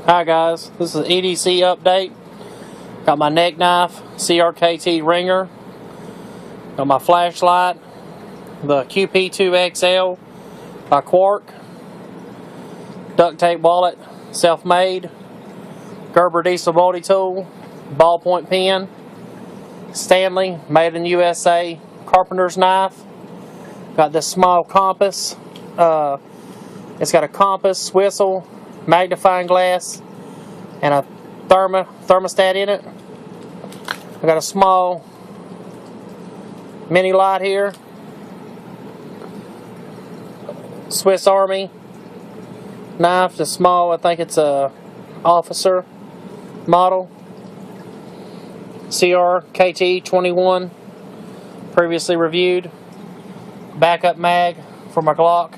Hi guys, this is EDC update. Got my neck knife, CRKT ringer. Got my flashlight, the QP2XL by Quark. Duct tape wallet, self-made. Gerber diesel multi-tool, ballpoint pen. Stanley, made in USA, carpenter's knife. Got this small compass. It's got a compass, whistle, magnifying glass, and a thermostat in it. I got a small mini light here. Swiss Army knife, just small. I think it's a officer model. CRKT21, previously reviewed. Backup mag for my Glock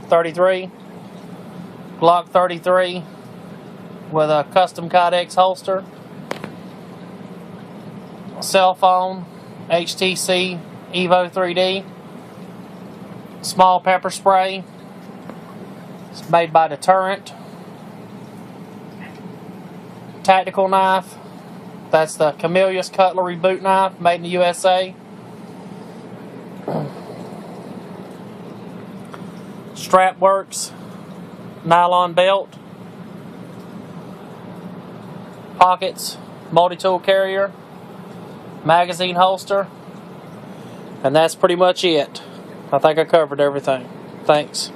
33. Glock 33 with a custom Kydex holster. Cell phone, HTC Evo 3D. Small pepper spray. It's made by Deterrent. Tactical knife. That's the Camillus Cutlery boot knife, made in the USA. Strap works. Nylon belt. Pockets. Multi-tool carrier. Magazine holster. And that's pretty much it. I think I covered everything. Thanks.